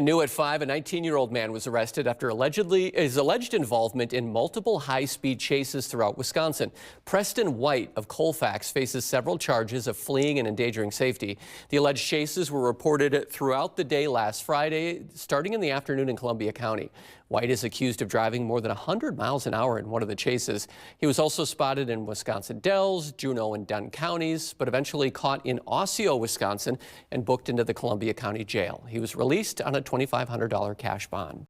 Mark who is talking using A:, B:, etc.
A: New at 5, a 19-year-old man was arrested after his alleged involvement in multiple high-speed chases throughout Wisconsin. Preston White of Colfax faces several charges of fleeing and endangering safety. The alleged chases were reported throughout the day last Friday, starting in the afternoon in Columbia County. White is accused of driving more than 100 miles an hour in one of the chases. He was also spotted in Wisconsin Dells, Juneau, and Dunn counties, but eventually caught in Osseo, Wisconsin, and booked into the Columbia County Jail. He was released on a $2,500 cash bond.